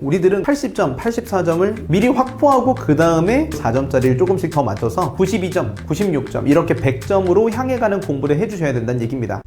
우리들은 80점, 84점을 미리 확보하고 그 다음에 4점짜리를 조금씩 더 맞춰서 92점, 96점 이렇게 100점으로 향해 가는 공부를 해주셔야 된다는 얘기입니다.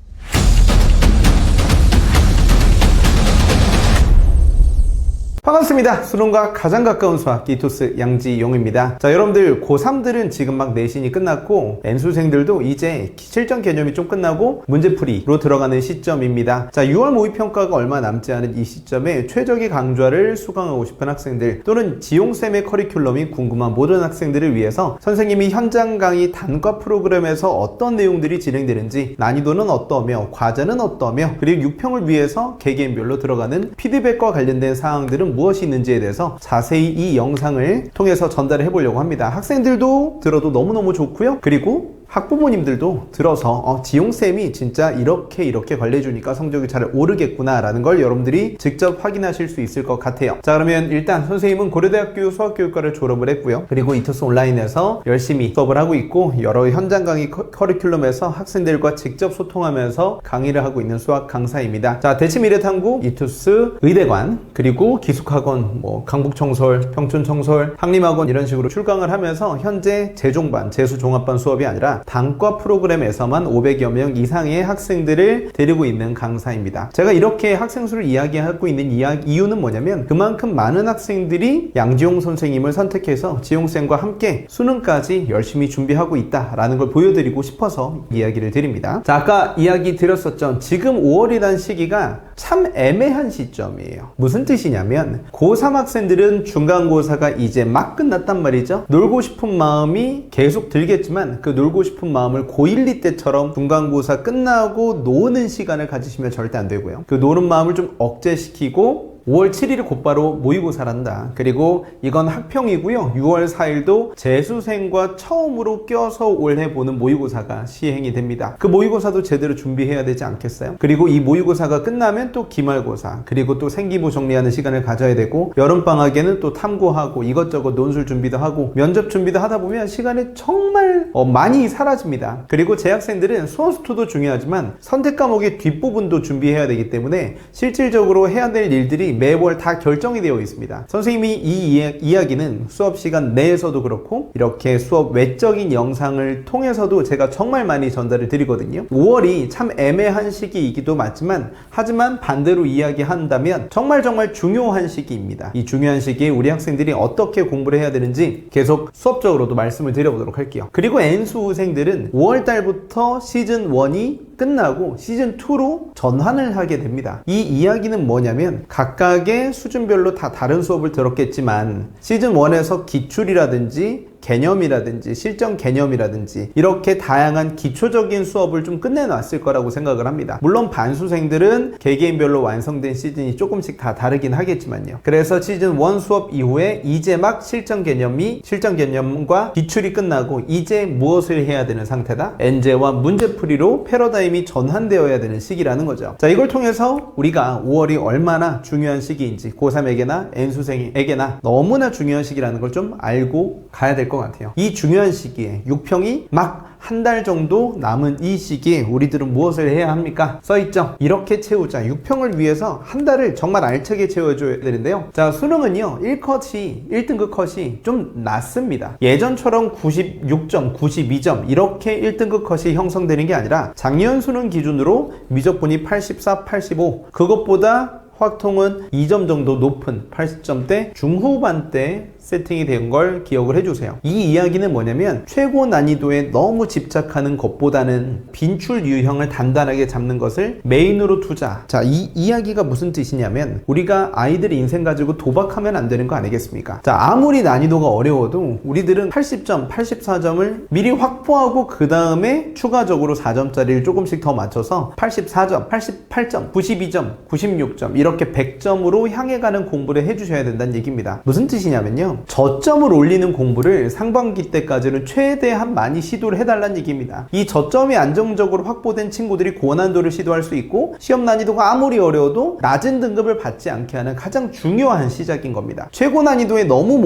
반갑습니다. 수능과 가장 가까운 수학 기토스 양지용입니다. 자, 여러분들 고3들은 지금 막 내신이 끝났고 N수생들도 이제 실전 개념이 좀 끝나고 문제풀이로 들어가는 시점입니다. 자, 6월 모의평가가 얼마 남지 않은 이 시점에 최적의 강좌를 수강하고 싶은 학생들 또는 지용쌤의 커리큘럼이 궁금한 모든 학생들을 위해서 선생님이 현장 강의 단과 프로그램에서 어떤 내용들이 진행되는지, 난이도는 어떠며 과제는 어떠며, 그리고 6평을 위해서 개개인별로 들어가는 피드백과 관련된 사항들은 무엇이 있는지에 대해서 자세히 이 영상을 통해서 전달을 해보려고 합니다. 학생들도 들어도 너무너무 좋고요. 그리고 학부모님들도 들어서 지용쌤이 진짜 이렇게 관리해주니까 성적이 잘 오르겠구나 라는 걸 여러분들이 직접 확인하실 수 있을 것 같아요. 자, 그러면 일단 선생님은 고려대학교 수학교육과를 졸업을 했고요. 그리고 이토스 온라인에서 열심히 수업을 하고 있고 여러 현장 강의 커리큘럼에서 학생들과 직접 소통하면서 강의를 하고 있는 수학 강사입니다. 자, 대치미래탐구, 이토스 의대관, 그리고 기숙학원, 강북청솔, 평촌청솔, 한림학원 이런 식으로 출강을 하면서 현재 재종반, 재수종합반 수업이 아니라 단과 프로그램에서만 500여 명 이상의 학생들을 데리고 있는 강사입니다. 제가 이렇게 학생 수를 이야기하고 있는 이유는 뭐냐면 그만큼 많은 학생들이 양지용 선생님을 선택해서 지용쌤과 함께 수능까지 열심히 준비하고 있다라는 걸 보여드리고 싶어서 이야기를 드립니다. 자, 아까 이야기 드렸었죠. 지금 5월이라는 시기가 참 애매한 시점이에요. 무슨 뜻이냐면 고3 학생들은 중간고사가 이제 막 끝났단 말이죠. 놀고 싶은 마음이 계속 들겠지만 그 놀고 싶은 마음을 고1, 2 때처럼 중간고사 끝나고 노는 시간을 가지시면 절대 안 되고요. 그 노는 마음을 좀 억제시키고 5월 7일을 곧바로 모의고사를 한다. 그리고 이건 학평이고요. 6월 4일도 재수생과 처음으로 껴서 올해 보는 모의고사가 시행이 됩니다. 그 모의고사도 제대로 준비해야 되지 않겠어요? 그리고 이 모의고사가 끝나면 또 기말고사, 그리고 또 생기부 정리하는 시간을 가져야 되고 여름방학에는 또 탐구하고 이것저것 논술 준비도 하고 면접 준비도 하다 보면 시간이 정말 많이 사라집니다. 그리고 재학생들은 수험수투도 중요하지만 선택 과목의 뒷부분도 준비해야 되기 때문에 실질적으로 해야 될 일들이 매월 다 결정이 되어 있습니다. 선생님이 이 이야기는 수업 시간 내에서도 그렇고 이렇게 수업 외적인 영상을 통해서도 제가 정말 많이 전달을 드리거든요. 5월이 참 애매한 시기이기도 맞지만 하지만 반대로 이야기한다면 정말 중요한 시기입니다. 이 중요한 시기에 우리 학생들이 어떻게 공부를 해야 되는지 계속 수업적으로도 말씀을 드려보도록 할게요. 그리고 N수생들은 5월 달부터 시즌 1이 끝나고 시즌 2로 전환을 하게 됩니다. 이 이야기는 뭐냐면 각각의 수준별로 다 다른 수업을 들었겠지만 시즌 1에서 기출이라든지 개념이라든지 실전 개념이라든지 이렇게 다양한 기초적인 수업을 좀 끝내놨을 거라고 생각을 합니다. 물론 반수생들은 개개인별로 완성된 시즌이 조금씩 다 다르긴 하겠지만요. 그래서 시즌 1 수업 이후에 이제 막 실전 개념과 기출이 끝나고 이제 무엇을 해야 되는 상태다? 엔제와 문제풀이로 패러다임이 전환되어야 되는 시기라는 거죠. 자, 이걸 통해서 우리가 5월이 얼마나 중요한 시기인지 고3에게나 N수생에게나 너무나 중요한 시기라는 걸 좀 알고 가야 될 것 같아요. 이 중요한 시기에 6평이 막 한 달 정도 남은 이 시기에 우리들은 무엇을 해야 합니까? 써있죠? 이렇게 채우자. 6평을 위해서 한 달을 정말 알차게 채워줘야 되는데요. 자, 수능은요 1등급 컷이 좀 낮습니다. 예전처럼 96점, 92점 이렇게 1등급 컷이 형성되는 게 아니라 작년 수능 기준으로 미적분이 84, 85 그것보다 확통은 2점 정도 높은 80점대 중후반대 세팅이 된 걸 기억을 해주세요. 이 이야기는 뭐냐면 최고 난이도에 너무 집착하는 것보다는 빈출 유형을 단단하게 잡는 것을 메인으로 두자. 자, 이 이야기가 무슨 뜻이냐면 우리가 아이들의 인생 가지고 도박하면 안 되는 거 아니겠습니까? 자, 아무리 난이도가 어려워도 우리들은 80점, 84점을 미리 확보하고 그 다음에 추가적으로 4점짜리를 조금씩 더 맞춰서 84점, 88점, 92점, 96점 이렇게 100점으로 향해 가는 공부를 해주셔야 된다는 얘기입니다. 무슨 뜻이냐면요, 저점을 올리는 공부를 상반기 때까지는 최대한 많이 시도를 해달라는 얘기입니다. 이 저점이 안정적으로 확보된 친구들이 고난도를 시도할 수 있고 시험 난이도가 아무리 어려워도 낮은 등급을 받지 않게 하는 가장 중요한 시작인 겁니다. 최고 난이도에 너무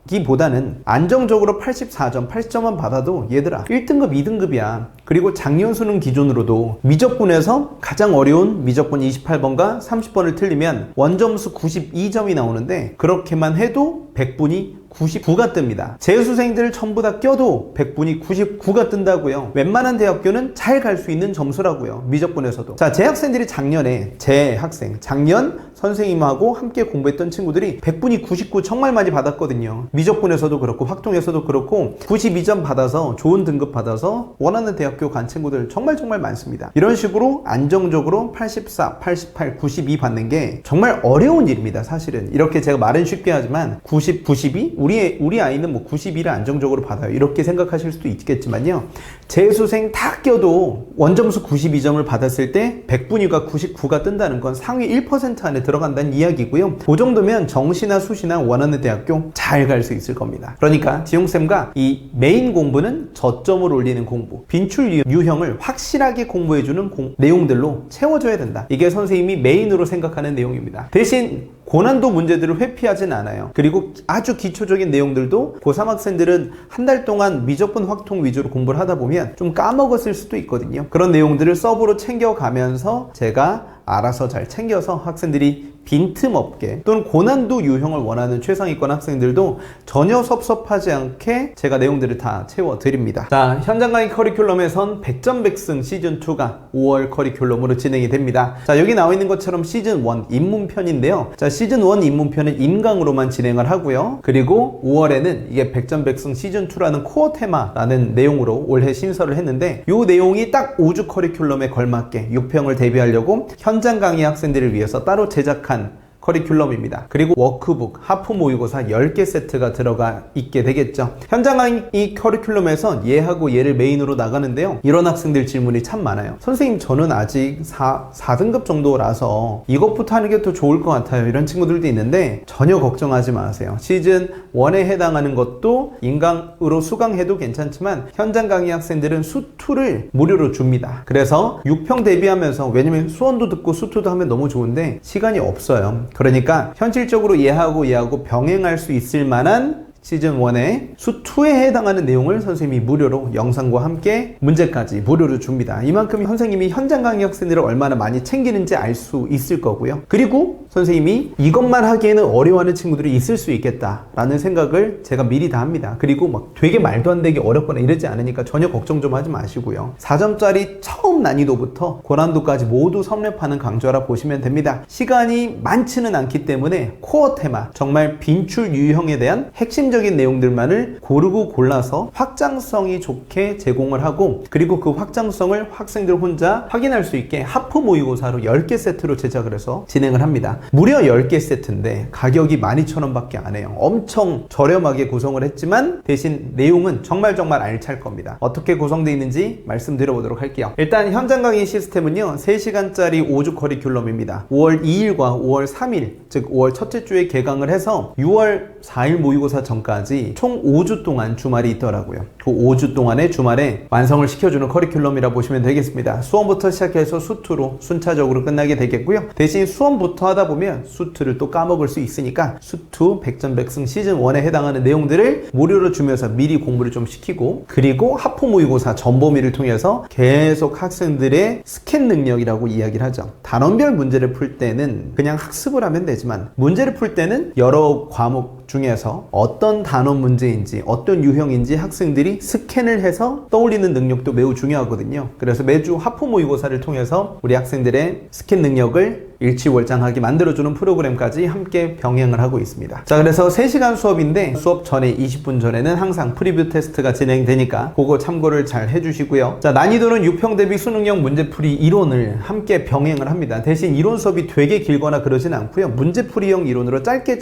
기보다는 안정적으로 84점, 80점만 받아도 얘들아 1등급, 2등급이야. 그리고 작년 수능 기준으로도 미적분에서 가장 어려운 미적분 28번과 30번을 틀리면 원점수 92점이 나오는데 그렇게만 해도 100분이 99가 뜹니다. 재수생들 전부 다 껴도 100분이 99가 뜬다고요. 웬만한 대학교는 잘 갈 수 있는 점수라고요. 미적분에서도. 자, 제 학생들이 작년에 작년 선생님하고 함께 공부했던 친구들이 100분이 99 정말 많이 받았거든요. 미적분에서도 그렇고 확통에서도 그렇고 92점 받아서 좋은 등급 받아서 원하는 대학교 간 친구들 정말 많습니다. 이런 식으로 안정적으로 84, 88, 92 받는 게 정말 어려운 일입니다. 사실은 이렇게 제가 말은 쉽게 하지만 90, 92? 우리 아이는 뭐 92를 안정적으로 받아요. 이렇게 생각하실 수도 있겠지만요. 재수생 다 껴도 원점수 92점을 받았을 때 100분위가 99가 뜬다는 건 상위 1% 안에 들어간다는 이야기고요. 그 정도면 정시나 수시나 원하는 대학교 잘 갈 수 있을 겁니다. 그러니까 지용쌤과 이 메인 공부는 저점을 올리는 공부, 빈출 유형을 확실하게 공부해주는 내용들로 채워줘야 된다. 이게 선생님이 메인으로 생각하는 내용입니다. 대신 고난도 문제들을 회피하진 않아요. 그리고 아주 기초적인 내용들도 고3 학생들은 한 달 동안 미적분 확통 위주로 공부를 하다 보면 좀 까먹었을 수도 있거든요. 그런 내용들을 서브로 챙겨가면서 제가 알아서 잘 챙겨서 학생들이 빈틈없게 또는 고난도 유형을 원하는 최상위권 학생들도 전혀 섭섭하지 않게 제가 내용들을 다 채워드립니다. 자, 현장 강의 커리큘럼에선 100점 100승 시즌2가 5월 커리큘럼으로 진행이 됩니다. 자, 여기 나와 있는 것처럼 시즌1 입문편인데요. 자, 시즌1 입문편은 임강으로만 진행을 하고요. 그리고 5월에는 이게 100점 100승 시즌2라는 코어 테마라는 내용으로 올해 신설을 했는데 이 내용이 딱 5주 커리큘럼에 걸맞게 6평을 대비하려고 현장 강의 학생들을 위해서 따로 제작한 커리큘럼입니다. 그리고 워크북, 하프 모의고사 10개 세트가 들어가 있게 되겠죠. 현장 강의 커리큘럼에선 얘하고 얘를 메인으로 나가는데요. 이런 학생들 질문이 참 많아요. 선생님, 저는 아직 4등급 정도라서 이것부터 하는 게 더 좋을 것 같아요. 이런 친구들도 있는데 전혀 걱정하지 마세요. 시즌 1에 해당하는 것도 인강으로 수강해도 괜찮지만 현장 강의 학생들은 수2를 무료로 줍니다. 그래서 6평 대비하면서, 왜냐면 수원도 듣고 수2도 하면 너무 좋은데 시간이 없어요. 그러니까 현실적으로 얘하고 병행할 수 있을 만한 시즌1의 수2에 해당하는 내용을 선생님이 무료로 영상과 함께 문제까지 무료로 줍니다. 이만큼 선생님이 현장 강의 학생들을 얼마나 많이 챙기는지 알 수 있을 거고요. 그리고 선생님이 이것만 하기에는 어려워하는 친구들이 있을 수 있겠다라는 생각을 제가 미리 다 합니다. 그리고 막 되게 말도 안 되게 어렵거나 이러지 않으니까 전혀 걱정 좀 하지 마시고요. 4점짜리 처음 난이도부터 고난도까지 모두 섭렵하는 강좌라 보시면 됩니다. 시간이 많지는 않기 때문에 코어 테마, 정말 빈출 유형에 대한 핵심적인 내용들만을 고르고 골라서 확장성이 좋게 제공을 하고, 그리고 그 확장성을 학생들 혼자 확인할 수 있게 하프 모의고사로 10개 세트로 제작을 해서 진행을 합니다. 무려 10개 세트인데 가격이 12,000원 밖에 안 해요. 엄청 저렴하게 구성을 했지만 대신 내용은 정말 알찰 겁니다. 어떻게 구성되어 있는지 말씀드려보도록 할게요. 일단 현장 강의 시스템은요, 3시간짜리 5주 커리큘럼입니다. 5월 2일과 5월 3일, 즉 5월 첫째 주에 개강을 해서 6월 4일 모의고사 전까지 총 5주 동안 주말이 있더라고요. 그 5주 동안의 주말에 완성을 시켜주는 커리큘럼이라 보시면 되겠습니다. 수원부터 시작해서 수2로 순차적으로 끝나게 되겠고요. 대신 수원부터 하다 보면 수2를 또 까먹을 수 있으니까 수2 100점 100승 시즌1에 해당하는 내용들을 무료로 주면서 미리 공부를 좀 시키고, 그리고 하프 모의고사 전범위를 통해서 계속 학생들의 스캔 능력이라고 이야기를 하죠. 단원별 문제를 풀 때는 그냥 학습을 하면 되지만, 문제를 풀 때는 여러 과목 중에서 어떤 단원 문제인지 어떤 유형인지 학생들이 스캔을 해서 떠올리는 능력도 매우 중요하거든요. 그래서 매주 하프 모의고사를 통해서 우리 학생들의 스캔 능력을 일취월장하게 만들어주는 프로그램까지 함께 병행을 하고 있습니다. 자, 그래서 3시간 수업인데 수업 전에 20분 전에는 항상 프리뷰 테스트가 진행되니까 그거 참고를 잘 해주시고요. 자, 난이도는 6평 대비 수능형 문제풀이 이론을 함께 병행을 합니다. 대신 이론 수업이 되게 길거나 그러진 않고요. 문제풀이형 이론으로 짧게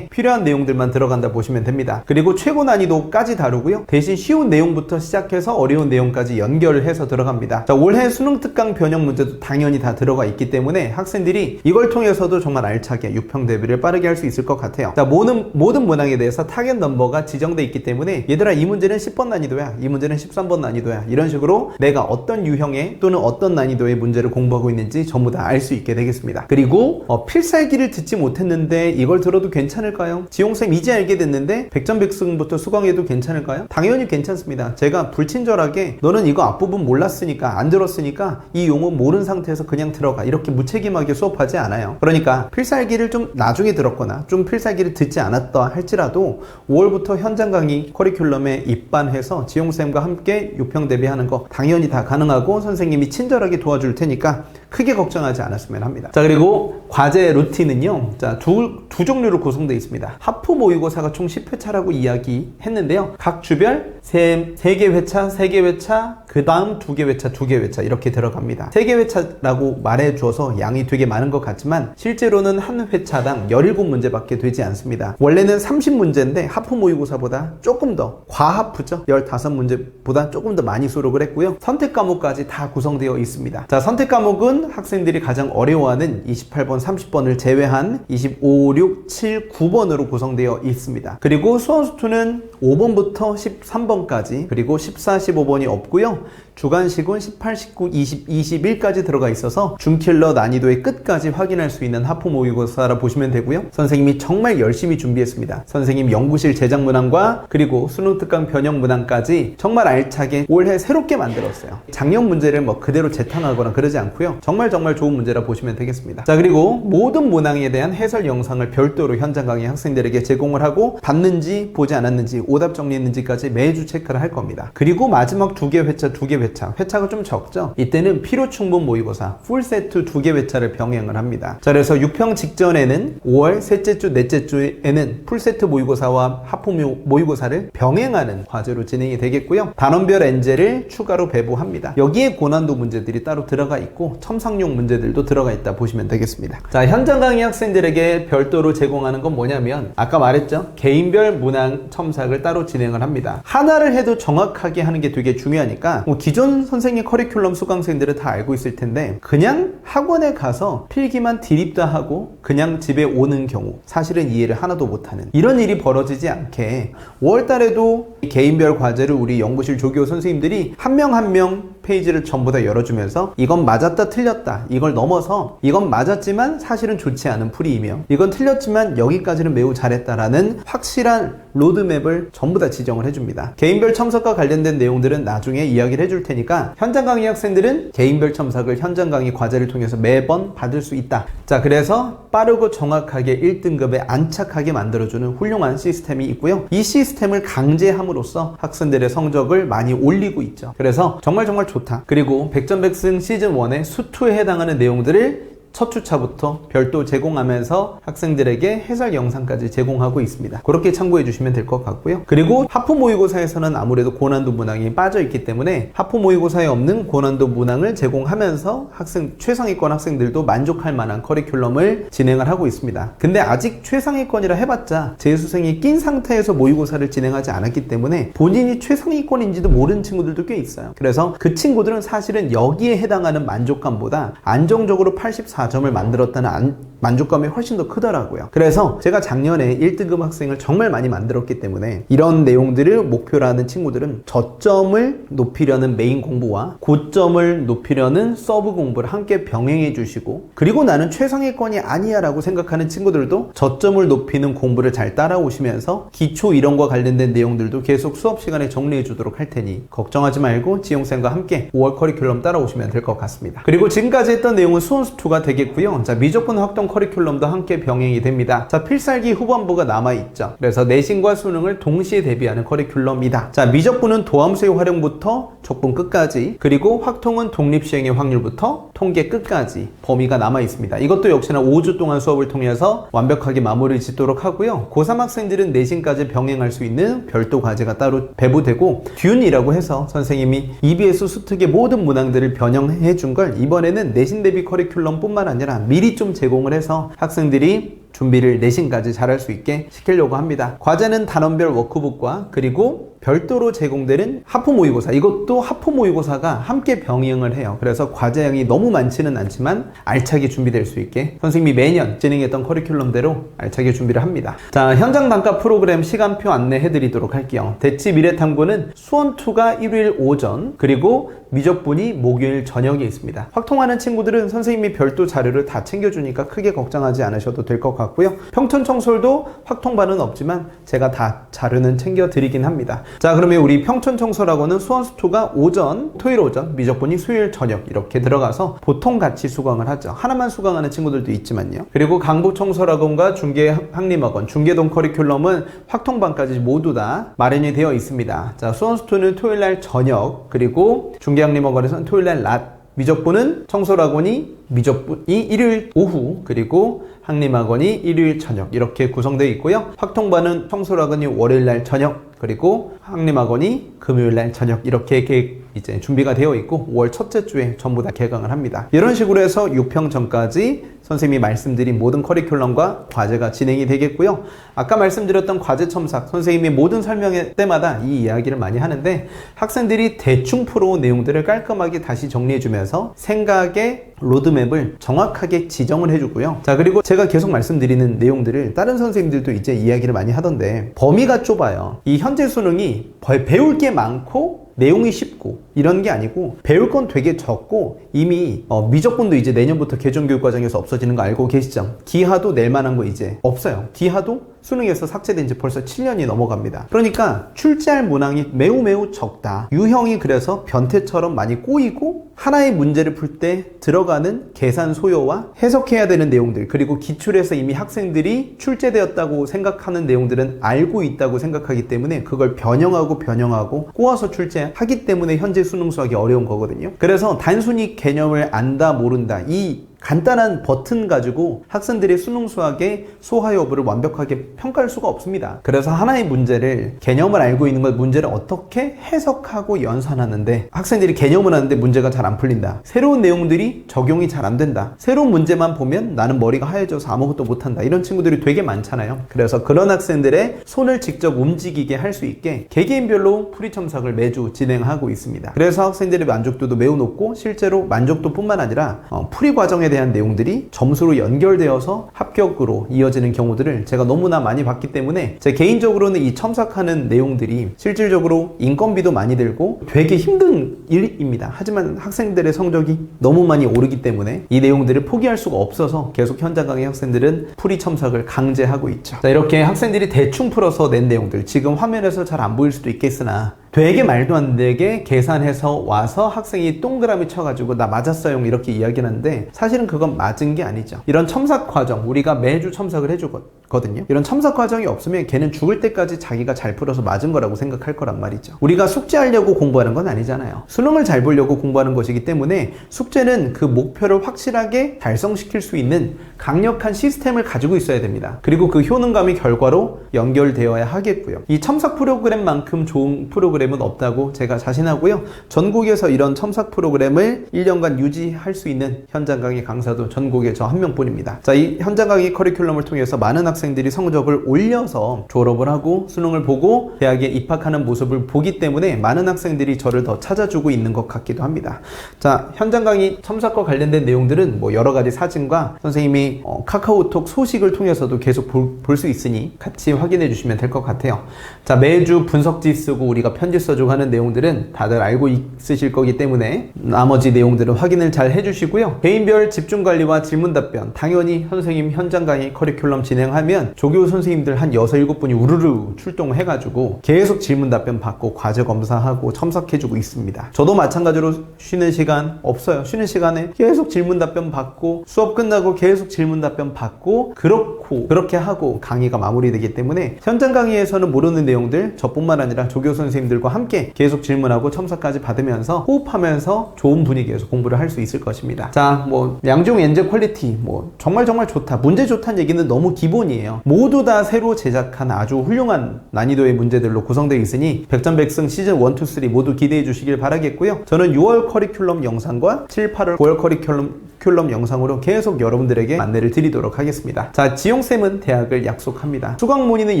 필요한 내용들만 들어간다 보시면 됩니다. 그리고 최고 난이도까지 다루고요. 대신 쉬운 내용부터 시작해서 어려운 내용까지 연결을 해서 들어갑니다. 자, 올해 수능 특강 변형 문제도 당연히 다 들어가 있기 때문에 학생들이 학생들이 이걸 통해서도 정말 알차게 6평 대비를 빠르게 할 수 있을 것 같아요. 자, 모든 문항에 대해서 타겟 넘버가 지정돼 있기 때문에 얘들아 이 문제는 10번 난이도야, 이 문제는 13번 난이도야, 이런 식으로 내가 어떤 유형의 또는 어떤 난이도의 문제를 공부하고 있는지 전부 다 알 수 있게 되겠습니다. 그리고 필살기를 듣지 못했는데 이걸 들어도 괜찮을까요? 지용쌤 이제 알게 됐는데 백전백승부터 수강해도 괜찮을까요? 당연히 괜찮습니다. 제가 불친절하게 너는 이거 앞부분 몰랐으니까 안 들었으니까 이 용어 모르는 상태에서 그냥 들어가, 이렇게 무책임하게 수업하지 않아요. 그러니까 필살기를 좀 나중에 들었거나 좀 필살기를 듣지 않았다 할지라도 5월부터 현장 강의 커리큘럼에 입반해서 지용쌤과 함께 6평 대비하는 거 당연히 다 가능하고 선생님이 친절하게 도와줄 테니까 크게 걱정하지 않았으면 합니다. 자, 그리고 과제 루틴은요, 자, 두 종류로 구성되어 있습니다. 하프 모의고사가 총 10회차라고 이야기했는데요. 각 주별 3개 회차, 3개 회차, 그 다음 2개 회차, 2개 회차 이렇게 들어갑니다. 3개 회차라고 말해줘서 양이 되게 많은 것 같지만 실제로는 한 회차당 17문제밖에 되지 않습니다. 원래는 30문제인데 하프 모의고사보다 조금 더 과하프죠. 15문제보다 조금 더 많이 수록을 했고요. 선택 과목까지 다 구성되어 있습니다. 자, 선택 과목은 학생들이 가장 어려워하는 28번, 30번을 제외한 25, 6, 7, 9번으로 구성되어 있습니다. 그리고 수원수투는 5번부터 13번까지, 그리고 14, 15번이 없고요. 주간식은 18, 19, 20, 21까지 들어가 있어서 준킬러 난이도의 끝까지 확인할 수 있는 하프 모의고사라 보시면 되고요. 선생님이 정말 열심히 준비했습니다. 선생님 연구실 제작 문항과 그리고 수능 특강 변형 문항까지 정말 알차게 올해 새롭게 만들었어요. 작년 문제를 뭐 그대로 재탕하거나 그러지 않고요. 정말 좋은 문제라 보시면 되겠습니다. 자, 그리고 모든 문항에 대한 해설 영상을 별도로 현장 강의 학생들에게 제공을 하고 봤는지 보지 않았는지 오답 정리했는지까지 매주 체크를 할 겁니다. 그리고 마지막 2개 회차, 2개 회차가 좀 적죠. 이때는 필요 충분 모의고사 풀세트 2개 회차를 병행을 합니다. 자, 그래서 6평 직전에는 5월 셋째 주, 넷째 주에는 풀세트 모의고사와 하프 모의고사를 병행하는 과제로 진행이 되겠고요. 단원별 엔젤을 추가로 배부합니다. 여기에 고난도 문제들이 따로 들어가 있고 첨삭용 문제들도 들어가 있다 보시면 되겠습니다. 자, 현장 강의 학생들에게 별도로 제공하는 건 뭐냐면 아까 말했죠. 개인별 문항 첨삭을 따로 진행을 합니다. 하나를 해도 정확하게 하는 게 되게 중요하니까 기존 선생님 커리큘럼 수강생들은 다 알고 있을 텐데 그냥 학원에 가서 필기만 드립다 하고 그냥 집에 오는 경우 사실은 이해를 하나도 못하는 이런 일이 벌어지지 않게 5월달에도 개인별 과제를 우리 연구실 조교 선생님들이 한 명 한 명 페이지를 전부 다 열어주면서 이건 맞았다 틀렸다, 이걸 넘어서 이건 맞았지만 사실은 좋지 않은 풀이이며 이건 틀렸지만 여기까지는 매우 잘했다라는 확실한 로드맵을 전부 다 지정을 해줍니다. 개인별 첨삭과 관련된 내용들은 나중에 이야기를 해줄 테니까 현장 강의 학생들은 개인별 첨삭을 현장 강의 과제를 통해서 매번 받을 수 있다. 자, 그래서 빠르고 정확하게 1등급에 안착하게 만들어주는 훌륭한 시스템이 있고요. 이 시스템을 강제함으로써 학생들의 성적을 많이 올리고 있죠. 그래서 정말 좋다. 그리고 백전백승 시즌1의 수투에 해당하는 내용들을 첫 주차부터 별도 제공하면서 학생들에게 해설 영상까지 제공하고 있습니다. 그렇게 참고해 주시면 될 것 같고요. 그리고 하프 모의고사에서는 아무래도 고난도 문항이 빠져 있기 때문에 하프 모의고사에 없는 고난도 문항을 제공하면서 최상위권 학생들도 만족할 만한 커리큘럼을 진행을 하고 있습니다. 근데 아직 최상위권이라 해봤자 재수생이 낀 상태에서 모의고사를 진행하지 않았기 때문에 본인이 최상위권인지도 모르는 친구들도 꽤 있어요. 그래서 그 친구들은 사실은 여기에 해당하는 만족감보다 안정적으로 84점을 만들었다는 만족감이 훨씬 더 크더라고요. 그래서 제가 작년에 1등급 학생을 정말 많이 만들었기 때문에 이런 내용들을 목표로 하는 친구들은 저점을 높이려는 메인 공부와 고점을 높이려는 서브 공부를 함께 병행해 주시고, 그리고 나는 최상위권이 아니야 라고 생각하는 친구들도 저점을 높이는 공부를 잘 따라오시면서 기초 이론과 관련된 내용들도 계속 수업 시간에 정리해 주도록 할 테니 걱정하지 말고 지용쌤과 함께 5월 커리큘럼 따라오시면 될 것 같습니다. 그리고 지금까지 했던 내용은 수원수투가 되겠고요. 자, 미적분 확정 커리큘럼도 함께 병행이 됩니다. 자, 필살기 후반부가 남아있죠. 그래서 내신과 수능을 동시에 대비하는 커리큘럼이다. 자, 미적분은 도함수의 활용부터 적분 끝까지, 그리고 확통은 독립시행의 확률부터 통계 끝까지 범위가 남아있습니다. 이것도 역시나 5주 동안 수업을 통해서 완벽하게 마무리 짓도록 하고요. 고3 학생들은 내신까지 병행할 수 있는 별도 과제가 따로 배부되고, 듀이라고 해서 선생님이 EBS 수특의 모든 문항들을 변형해 준 걸 이번에는 내신 대비 커리큘럼 뿐만 아니라 미리 좀 제공을 해서 학생들이 준비를 내신까지 잘할 수 있게 시키려고 합니다. 과제는 단원별 워크북과 그리고 별도로 제공되는 하프 모의고사, 이것도 하프 모의고사가 함께 병행을 해요. 그래서 과제량이 너무 많지는 않지만 알차게 준비될 수 있게 선생님이 매년 진행했던 커리큘럼대로 알차게 준비를 합니다. 자, 현장 단과 프로그램 시간표 안내해 드리도록 할게요. 대치 미래탐구는 수원2가 일요일 오전, 그리고 미적분이 목요일 저녁에 있습니다. 확통하는 친구들은 선생님이 별도 자료를 다 챙겨주니까 크게 걱정하지 않으셔도 될 것 같고요. 평촌청솔도 확통반은 없지만 제가 다 자료는 챙겨드리긴 합니다. 자, 그러면 우리 평촌청솔하고는 수원수2가 오전, 토요일 오전, 미적분이 수요일 저녁 이렇게 들어가서 보통 같이 수강을 하죠. 하나만 수강하는 친구들도 있지만요. 그리고 강북청솔학원과 중계학림학원, 중계동 커리큘럼은 확통반까지 모두 다 마련이 되어 있습니다. 자, 수원수2는 토요일날 저녁, 그리고 중계학림학원에서는 토요일날 낮, 미적분은 청솔학원이 미적분이 일요일 오후, 그리고 학림학원이 일요일 저녁 이렇게 구성되어 있고요. 확통반은 청솔학원이 월요일날 저녁, 그리고 학림학원이 금요일날 저녁 이렇게 이제 준비가 되어 있고 5월 첫째 주에 전부 다 개강을 합니다. 이런 식으로 해서 6평 전까지 선생님이 말씀드린 모든 커리큘럼과 과제가 진행이 되겠고요. 아까 말씀드렸던 과제 첨삭, 선생님이 모든 설명회 때마다 이 이야기를 많이 하는데 학생들이 대충 풀어온 내용들을 깔끔하게 다시 정리해주면서 생각의 로드맵을 정확하게 지정을 해주고요. 자, 그리고 제가 계속 말씀드리는 내용들을 다른 선생님들도 이제 이야기를 많이 하던데 범위가 좁아요. 이 현재 수능이 배울 게 많고 내용이 쉽고 이런 게 아니고 배울 건 되게 적고 이미 미적분도 이제 내년부터 개정교육과정에서 없어지는 거 알고 계시죠? 기하도 낼 만한 거 이제 없어요. 기하도 수능에서 삭제된 지 벌써 7년이 넘어갑니다. 그러니까 출제할 문항이 매우 적다. 유형이 그래서 변태처럼 많이 꼬이고 하나의 문제를 풀 때 들어가는 계산 소요와 해석해야 되는 내용들, 그리고 기출에서 이미 학생들이 출제되었다고 생각하는 내용들은 알고 있다고 생각하기 때문에 그걸 변형하고 꼬아서 출제하기 때문에 현재 수능 수학이 어려운 거거든요. 그래서 단순히 개념을 안다 모른다 이 간단한 버튼 가지고 학생들의 수능 수학의 소화 여부를 완벽하게 평가할 수가 없습니다. 그래서 하나의 문제를 개념을 알고 있는 걸 문제를 어떻게 해석하고 연산하는데 학생들이 개념을 하는데 문제가 잘 안 풀린다. 새로운 내용들이 적용이 잘 안 된다. 새로운 문제만 보면 나는 머리가 하얘져서 아무것도 못한다. 이런 친구들이 되게 많잖아요. 그래서 그런 학생들의 손을 직접 움직이게 할 수 있게 개개인별로 풀이 첨삭을 매주 진행하고 있습니다. 그래서 학생들의 만족도도 매우 높고 실제로 만족도뿐만 아니라 풀이 과정에 대한 내용들이 점수로 연결되어서 합격으로 이어지는 경우들을 제가 너무나 많이 봤기 때문에 제 개인적으로는 이 첨삭하는 내용들이 실질적으로 인건비도 많이 들고 되게 힘든 일입니다. 하지만 학생들의 성적이 너무 많이 오르기 때문에 이 내용들을 포기할 수가 없어서 계속 현장 강의 학생들은 풀이 첨삭을 강제하고 있죠. 자, 이렇게 학생들이 대충 풀어서 낸 내용들 지금 화면에서 잘 안 보일 수도 있겠으나 되게 말도 안 되게 계산해서 와서 학생이 동그라미 쳐가지고 나 맞았어요 이렇게 이야기를 하는데 사실은 그건 맞은 게 아니죠. 이런 첨삭 과정 우리가 매주 첨삭을 해주거든요. 이런 첨삭 과정이 없으면 걔는 죽을 때까지 자기가 잘 풀어서 맞은 거라고 생각할 거란 말이죠. 우리가 숙제하려고 공부하는 건 아니잖아요. 수능을 잘 보려고 공부하는 것이기 때문에 숙제는 그 목표를 확실하게 달성시킬 수 있는 강력한 시스템을 가지고 있어야 됩니다. 그리고 그 효능감이 결과로 연결되어야 하겠고요. 이 첨삭 프로그램만큼 좋은 프로그램은 없다고 제가 자신하고요. 전국에서 이런 첨삭 프로그램을 1년간 유지할 수 있는 현장 강의 강사도 전국에 저 한 명뿐입니다. 자, 이 현장 강의 커리큘럼을 통해서 많은 학생들이 성적을 올려서 졸업을 하고 수능을 보고 대학에 입학하는 모습을 보기 때문에 많은 학생들이 저를 더 찾아주고 있는 것 같기도 합니다. 자, 현장 강의 첨삭과 관련된 내용들은 뭐 여러 가지 사진과 선생님이 카카오톡 소식을 통해서도 계속 볼 수 있으니 같이 확인해 주시면 될 것 같아요. 자, 매주 분석지 쓰고 우리가 편지 써주고 하는 내용들은 다들 알고 있으실 거기 때문에 나머지 내용들은 확인을 잘 해주시고요. 개인별 집중관리와 질문답변 당연히 선생님 현장 강의 커리큘럼 진행하면 조교 선생님들 한 6, 7분이 우르르 출동해가지고 계속 질문답변 받고 과제 검사하고 첨삭해주고 있습니다. 저도 마찬가지로 쉬는 시간 없어요. 쉬는 시간에 계속 질문답변 받고 수업 끝나고 계속 질문답변 받고 그렇게 하고 강의가 마무리되기 때문에 현장 강의에서는 모르는 내용들 저뿐만 아니라 조교 선생님들과 함께 계속 질문하고 첨삭까지 받으면서 호흡하면서 좋은 분위기에서 공부를 할 수 있을 것입니다. 자, 뭐 양중 엔제 퀄리티 뭐 정말 좋다. 문제 좋다는 얘기는 너무 기본이에요. 시즌이에요. 모두 다 새로 제작한 아주 훌륭한 난이도의 문제들로 구성되어 있으니 백전백승 시즌 1, 2, 3 모두 기대해 주시길 바라겠고요. 저는 6월 커리큘럼 영상과 7, 8월 9월 커리큘럼 영상으로 계속 여러분들에게 안내를 드리도록 하겠습니다. 자, 지용쌤은 대학을 약속합니다. 수강 문의는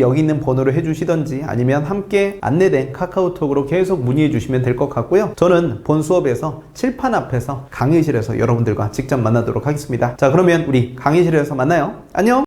여기 있는 번호로 해주시던지 아니면 함께 안내된 카카오톡으로 계속 문의해 주시면 될 것 같고요. 저는 본 수업에서 칠판 앞에서 강의실에서 여러분들과 직접 만나도록 하겠습니다. 자, 그러면 우리 강의실에서 만나요. 안녕!